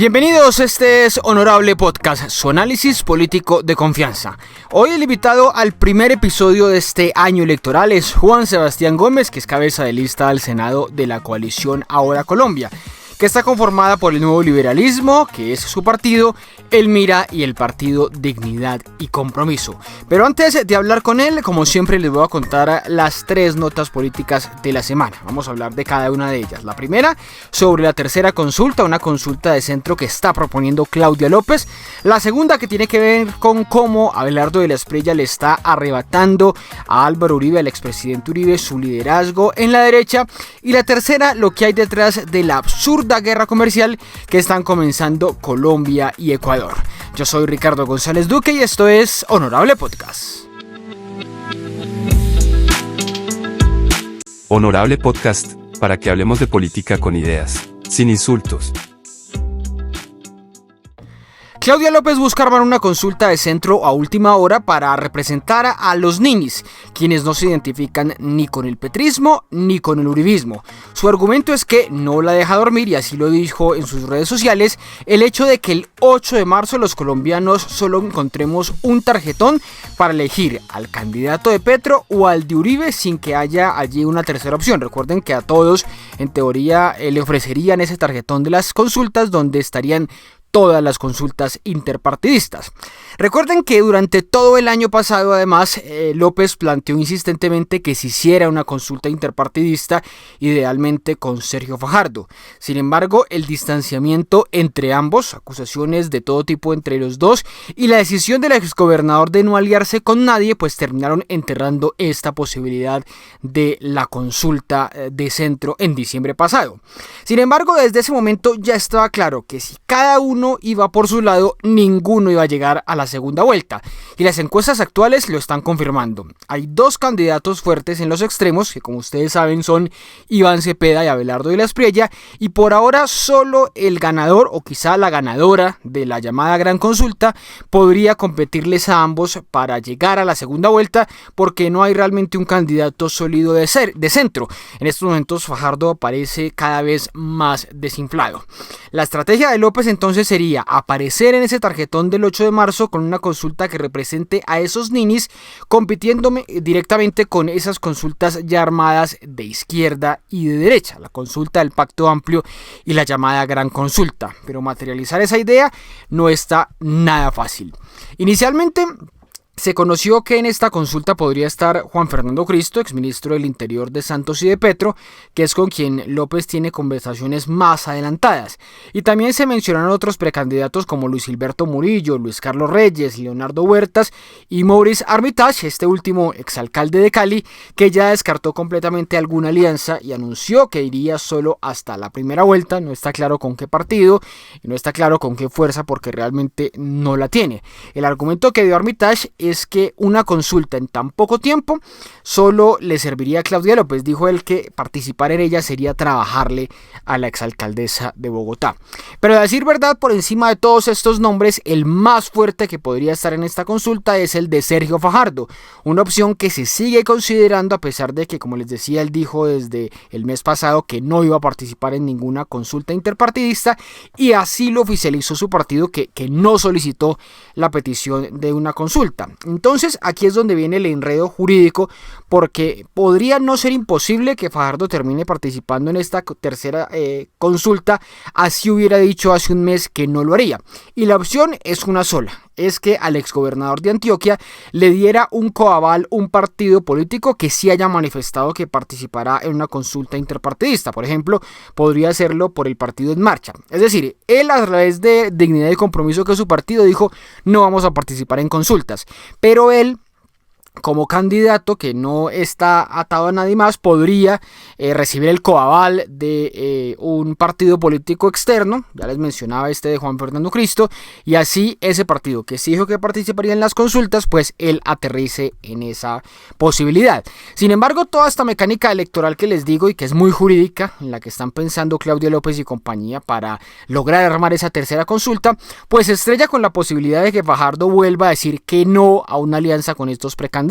Bienvenidos, este es Honorable Podcast, su análisis político de confianza. Hoy el invitado al primer episodio de este año electoral es Juan Sebastián Gómez, que es cabeza de lista al Senado de la coalición Ahora Colombia, que está conformada por el Nuevo Liberalismo, que es su partido, el Mira y el partido Dignidad y Compromiso. Pero antes de hablar con él, como siempre les voy a contar las tres notas políticas de la semana. Vamos a hablar de cada una de ellas. La primera, sobre la tercera consulta, una consulta de centro que está proponiendo Claudia López. La segunda, que tiene que ver con cómo Abelardo de la Espriella le está arrebatando a Álvaro Uribe, al expresidente Uribe, su liderazgo en la derecha. Y la tercera, lo que hay detrás de la absurda guerra comercial que están comenzando Colombia y Ecuador. Yo soy Ricardo González Duque y esto es Honorable Podcast. Honorable Podcast, para que hablemos de política con ideas, sin insultos. Claudia López busca armar una consulta de centro a última hora para representar a los ninis, quienes no se identifican ni con el petrismo ni con el uribismo. Su argumento es que no la deja dormir, y así lo dijo en sus redes sociales, el hecho de que el 8 de marzo los colombianos solo encontremos un tarjetón para elegir al candidato de Petro o al de Uribe sin que haya allí una tercera opción. Recuerden que a todos, en teoría, le ofrecerían ese tarjetón de las consultas donde estarían todas las consultas interpartidistas. Recuerden que durante todo el año pasado, además, López planteó insistentemente que se hiciera una consulta interpartidista, idealmente con Sergio Fajardo. Sin embargo, el distanciamiento entre ambos, acusaciones de todo tipo entre los dos, y la decisión del exgobernador de no aliarse con nadie, pues terminaron enterrando esta posibilidad de la consulta de centro en diciembre pasado. Sin embargo, desde ese momento ya estaba claro que si cada uno iba por su lado, ninguno iba a llegar a la segunda vuelta, y las encuestas actuales lo están confirmando. Hay dos candidatos fuertes en los extremos, que como ustedes saben son Iván Cepeda y Abelardo de la Espriella, y por ahora solo el ganador o quizá la ganadora de la llamada gran consulta podría competirles a ambos para llegar a la segunda vuelta, porque no hay realmente un candidato sólido de centro. En estos momentos Fajardo parece cada vez más desinflado. La estrategia de López entonces sería aparecer en ese tarjetón del 8 de marzo con una consulta que represente a esos ninis, compitiendo directamente con esas consultas ya armadas de izquierda y de derecha, la consulta del Pacto Amplio y la llamada Gran Consulta. Pero materializar esa idea no está nada fácil. Inicialmente se conoció que en esta consulta podría estar Juan Fernando Cristo, exministro del Interior de Santos y de Petro, que es con quien López tiene conversaciones más adelantadas. Y también se mencionaron otros precandidatos como Luis Gilberto Murillo, Luis Carlos Reyes, Leonardo Huertas y Maurice Armitage, este último exalcalde de Cali, que ya descartó completamente alguna alianza y anunció que iría solo hasta la primera vuelta. No está claro con qué partido y no está claro con qué fuerza, porque realmente no la tiene. El argumento que dio Armitage es que una consulta en tan poco tiempo solo le serviría a Claudia López. Dijo él que participar en ella sería trabajarle a la exalcaldesa de Bogotá. Pero a decir verdad, por encima de todos estos nombres, el más fuerte que podría estar en esta consulta es el de Sergio Fajardo, una opción que se sigue considerando, a pesar de que, como les decía, él dijo desde el mes pasado que no iba a participar en ninguna consulta interpartidista, y así lo oficializó su partido, que no solicitó la petición de una consulta. Entonces aquí es donde viene el enredo jurídico, porque podría no ser imposible que Fajardo termine participando en esta tercera consulta, así hubiera dicho hace un mes que no lo haría. Y la opción es una sola, es que al exgobernador de Antioquia le diera un coaval un partido político que sí haya manifestado que participará en una consulta interpartidista. Por ejemplo, podría hacerlo por el partido En Marcha. Es decir, él, a través de Dignidad y Compromiso, que es su partido, dijo: no vamos a participar en consultas. Pero él, como candidato que no está atado a nadie más, podría recibir el coaval de un partido político externo, ya les mencionaba este de Juan Fernando Cristo, y así ese partido que sí dijo que participaría en las consultas, pues él aterrice en esa posibilidad. Sin embargo, toda esta mecánica electoral que les digo y que es muy jurídica, en la que están pensando Claudia López y compañía para lograr armar esa tercera consulta, pues se estrella con la posibilidad de que Fajardo vuelva a decir que no a una alianza con estos precandidatos.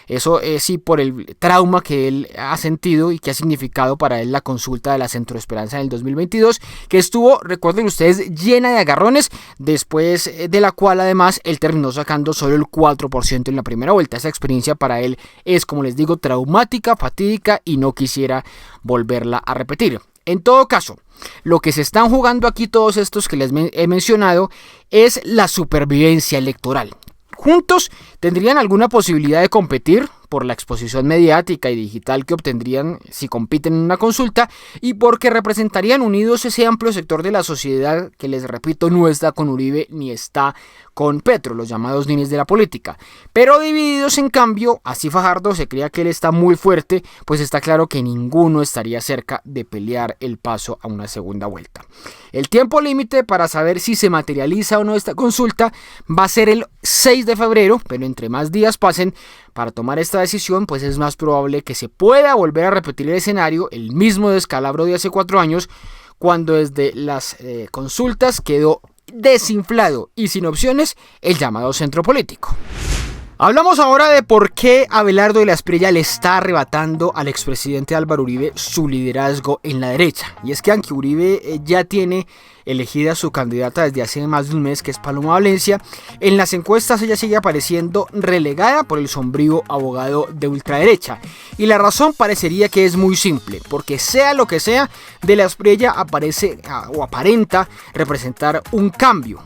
Eso sí, por el trauma que él ha sentido y que ha significado para él la consulta de la Centroesperanza en el 2022, que estuvo, recuerden ustedes, llena de agarrones, después de la cual además él terminó sacando solo el 4% en la primera vuelta. Esa experiencia para él es, como les digo, traumática, fatídica y no quisiera volverla a repetir. En todo caso, lo que se están jugando aquí todos estos que les he mencionado es la supervivencia electoral. Juntos tendrían alguna posibilidad de competir por la exposición mediática y digital que obtendrían si compiten en una consulta y porque representarían unidos ese amplio sector de la sociedad que, les repito, no está con Uribe ni está con Petro, los llamados ninis de la política. Pero divididos, en cambio, así Fajardo se creía que él está muy fuerte, pues está claro que ninguno estaría cerca de pelear el paso a una segunda vuelta. El tiempo límite para saber si se materializa o no esta consulta va a ser el 6 de febrero, pero entre más días pasen para tomar esta decisión, pues es más probable que se pueda volver a repetir el escenario, el mismo descalabro de hace 4 años, cuando desde las consultas quedó desinflado y sin opciones el llamado centro político. Hablamos ahora de por qué Abelardo de la Espriella le está arrebatando al expresidente Álvaro Uribe su liderazgo en la derecha. Y es que aunque Uribe ya tiene elegida su candidata desde hace más de un mes, que es Paloma Valencia, en las encuestas ella sigue apareciendo relegada por el sombrío abogado de ultraderecha. Y la razón parecería que es muy simple, porque sea lo que sea, de la Espriella aparece o aparenta representar un cambio,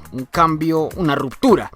una ruptura.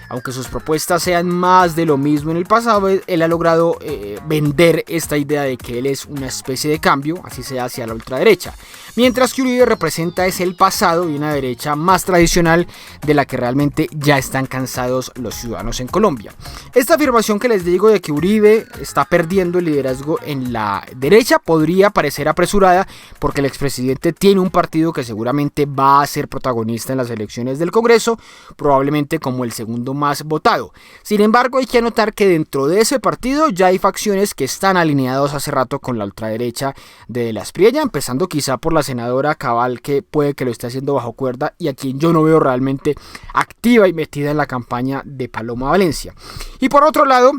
Aunque sus propuestas sean más de lo mismo en el pasado, él ha logrado vender esta idea de que él es una especie de cambio, así sea hacia la ultraderecha. Mientras que Uribe representa es el pasado y una derecha más tradicional de la que realmente ya están cansados los ciudadanos en Colombia. Esta afirmación que les digo de que Uribe está perdiendo el liderazgo en la derecha podría parecer apresurada porque el expresidente tiene un partido que seguramente va a ser protagonista en las elecciones del Congreso, probablemente como el segundo más votado. Sin embargo, hay que anotar que dentro de ese partido ya hay facciones que están alineados hace rato con la ultraderecha de la Espriella, empezando quizá por la senadora Cabal, que puede que lo esté haciendo bajo cuerda y a quien yo no veo realmente activa y metida en la campaña de Paloma Valencia. Y por otro lado,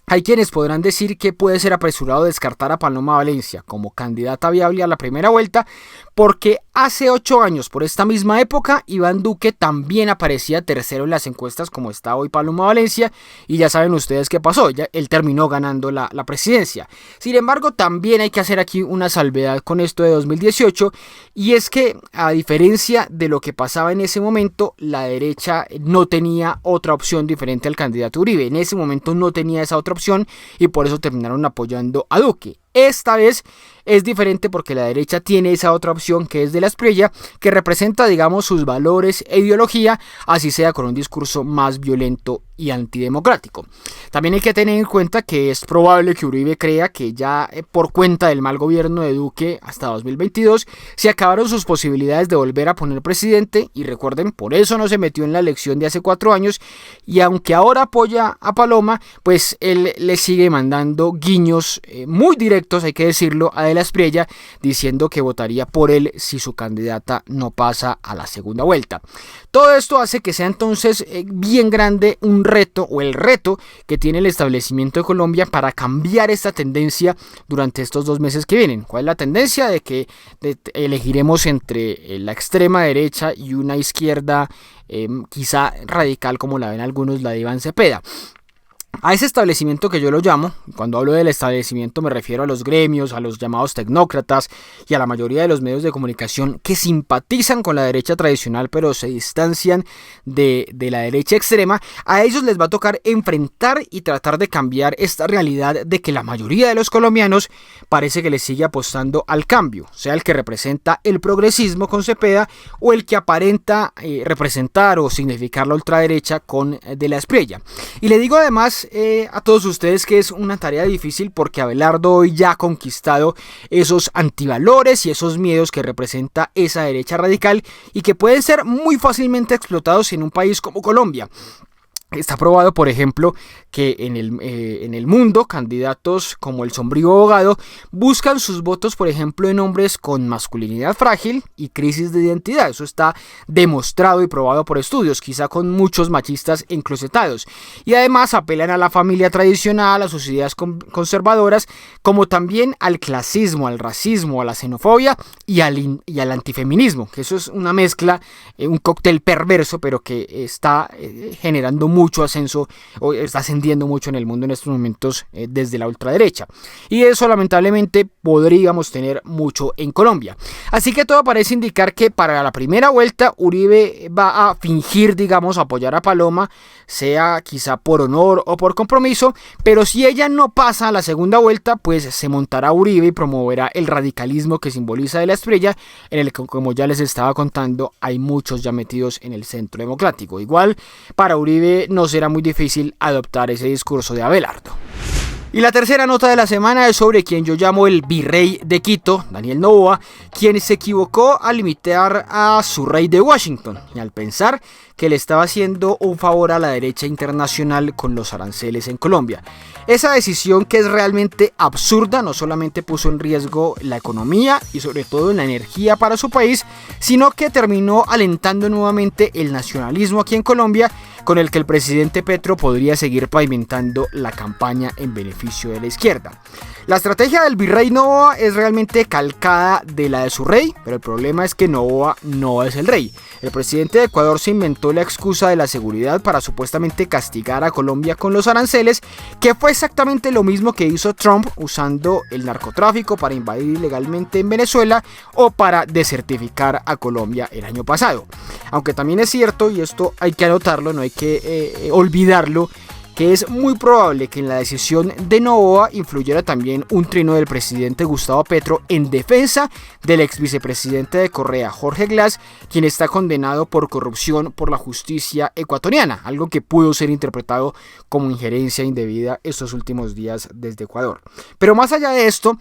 hay quienes podrán decir que puede ser apresurado descartar a Paloma Valencia como candidata viable a la primera vuelta, porque hace 8 años, por esta misma época, Iván Duque también aparecía tercero en las encuestas como está hoy Paloma Valencia, y ya saben ustedes qué pasó, él terminó ganando la presidencia. Sin embargo, también hay que hacer aquí una salvedad con esto de 2018, y es que a diferencia de lo que pasaba en ese momento, la derecha no tenía otra opción diferente al candidato Uribe. En ese momento no tenía esa otra opción y por eso terminaron apoyando a Duque. Esta vez es diferente porque la derecha tiene esa otra opción que es de la Espriella, que representa, digamos, sus valores e ideología, así sea con un discurso más violento y antidemocrático. También hay que tener en cuenta que es probable que Uribe crea que ya por cuenta del mal gobierno de Duque hasta 2022 se acabaron sus posibilidades de volver a poner presidente, y recuerden, por eso no se metió en la elección de hace 4 años, y aunque ahora apoya a Paloma, pues él le sigue mandando guiños muy directos, hay que decirlo, a de la Espriella, diciendo que votaría por él si su candidata no pasa a la segunda vuelta. Todo esto hace que sea entonces bien grande un reto, o el reto que tiene el establecimiento de Colombia para cambiar esta tendencia durante estos 2 meses que vienen. ¿Cuál es la tendencia? De que elegiremos entre la extrema derecha y una izquierda quizá radical, como la ven algunos, la de Iván Cepeda. A ese establecimiento que yo lo llamo, cuando hablo del establecimiento me refiero a los gremios, a los llamados tecnócratas y a la mayoría de los medios de comunicación que simpatizan con la derecha tradicional pero se distancian de la derecha extrema. A ellos les va a tocar enfrentar y tratar de cambiar esta realidad de que la mayoría de los colombianos parece que les sigue apostando al cambio, sea el que representa el progresismo con Cepeda o el que aparenta representar o significar la ultraderecha con de la Espriella. Y le digo además a todos ustedes que es una tarea difícil porque Abelardo hoy ya ha conquistado esos antivalores y esos miedos que representa esa derecha radical y que pueden ser muy fácilmente explotados en un país como Colombia. Está probado, por ejemplo, que en el mundo candidatos como el sombrío abogado buscan sus votos, por ejemplo, en hombres con masculinidad frágil y crisis de identidad. Eso está demostrado y probado por estudios, quizá con muchos machistas enclosetados. Y además apelan a la familia tradicional, a sus ideas conservadoras, como también al clasismo, al racismo, a la xenofobia y al antifeminismo, que eso es una mezcla, un cóctel perverso, pero que está generando mucho ascenso, o está ascendiendo mucho en el mundo en estos momentos desde la ultraderecha. Y eso lamentablemente podríamos tener mucho en Colombia. Así que todo parece indicar que para la primera vuelta Uribe va a fingir, digamos, apoyar a Paloma, sea quizá por honor o por compromiso, pero si ella no pasa a la segunda vuelta, pues se montará Uribe y promoverá el radicalismo que simboliza de la estrella, en el que, como ya les estaba contando, hay muchos ya metidos en el centro democrático. Igual para Uribe no será muy difícil adoptar ese discurso de Abelardo. Y la tercera nota de la semana es sobre quien yo llamo el virrey de Quito, Daniel Noboa, quien se equivocó al imitar a su rey de Washington y al pensar que le estaba haciendo un favor a la derecha internacional con los aranceles en Colombia. Esa decisión, que es realmente absurda, no solamente puso en riesgo la economía y sobre todo la energía para su país, sino que terminó alentando nuevamente el nacionalismo aquí en Colombia, con el que el presidente Petro podría seguir pavimentando la campaña en beneficio de la izquierda. La estrategia del virrey Noboa es realmente calcada de la de su rey, pero el problema es que Noboa no es el rey. El presidente de Ecuador se inventó la excusa de la seguridad para supuestamente castigar a Colombia con los aranceles, que fue exactamente lo mismo que hizo Trump usando el narcotráfico para invadir ilegalmente en Venezuela o para desertificar a Colombia el año pasado. Aunque también es cierto, y esto hay que anotarlo, no hay que olvidarlo, que es muy probable que en la decisión de Noboa influyera también un trino del presidente Gustavo Petro en defensa del ex vicepresidente de Correa, Jorge Glass, quien está condenado por corrupción por la justicia ecuatoriana, algo que pudo ser interpretado como injerencia indebida estos últimos días desde Ecuador. Pero más allá de esto,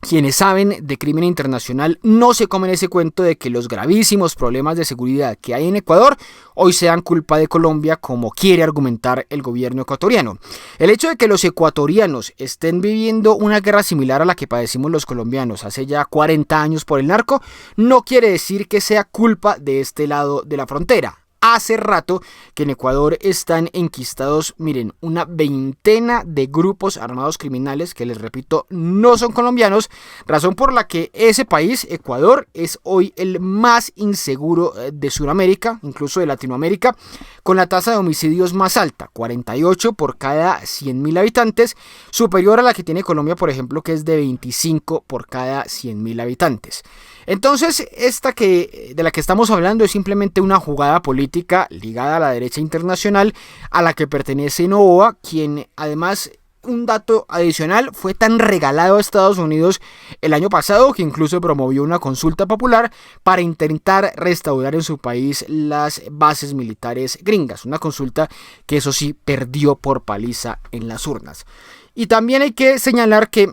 quienes saben de crimen internacional no se comen ese cuento de que los gravísimos problemas de seguridad que hay en Ecuador hoy sean culpa de Colombia, como quiere argumentar el gobierno ecuatoriano. El hecho de que los ecuatorianos estén viviendo una guerra similar a la que padecimos los colombianos hace ya 40 años por el narco no quiere decir que sea culpa de este lado de la frontera. Hace rato que en Ecuador están enquistados, miren, una veintena de grupos armados criminales que, les repito, no son colombianos, razón por la que ese país, Ecuador, es hoy el más inseguro de Sudamérica, incluso de Latinoamérica, con la tasa de homicidios más alta, 48 por cada 100.000 habitantes, superior a la que tiene Colombia, por ejemplo, que es de 25 por cada 100.000 habitantes. Entonces, de la que estamos hablando es simplemente una jugada política ligada a la derecha internacional a la que pertenece Noboa, quien además, un dato adicional, fue tan regalado a Estados Unidos el año pasado que incluso promovió una consulta popular para intentar restaurar en su país las bases militares gringas, una consulta que eso sí perdió por paliza en las urnas. Y también hay que señalar que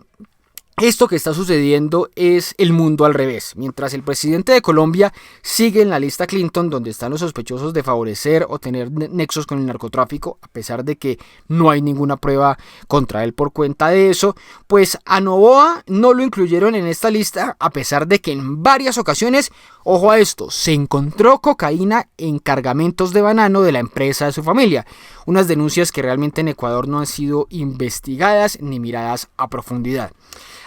esto que está sucediendo es el mundo al revés. Mientras el presidente de Colombia sigue en la lista Clinton, donde están los sospechosos de favorecer o tener nexos con el narcotráfico, a pesar de que no hay ninguna prueba contra él por cuenta de eso, pues a Noboa no lo incluyeron en esta lista, a pesar de que en varias ocasiones, ojo a esto, se encontró cocaína en cargamentos de banano de la empresa de su familia. Unas denuncias que realmente en Ecuador no han sido investigadas ni miradas a profundidad.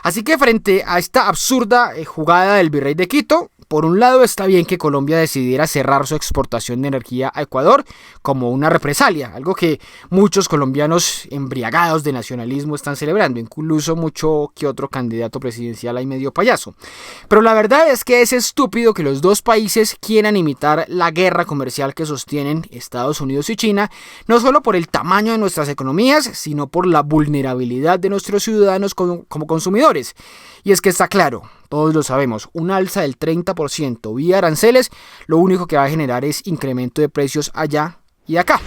Así que frente a esta absurda jugada del virrey de Quito, por un lado está bien que Colombia decidiera cerrar su exportación de energía a Ecuador como una represalia, algo que muchos colombianos embriagados de nacionalismo están celebrando, incluso mucho que otro candidato presidencial ahí medio payaso. Pero la verdad es que es estúpido que los dos países quieran imitar la guerra comercial que sostienen Estados Unidos y China, no solo por el tamaño de nuestras economías, sino por la vulnerabilidad de nuestros ciudadanos como consumidores. Y es que está claro, todos lo sabemos, un alza del 30% vía aranceles, lo único que va a generar es incremento de precios allá y acá.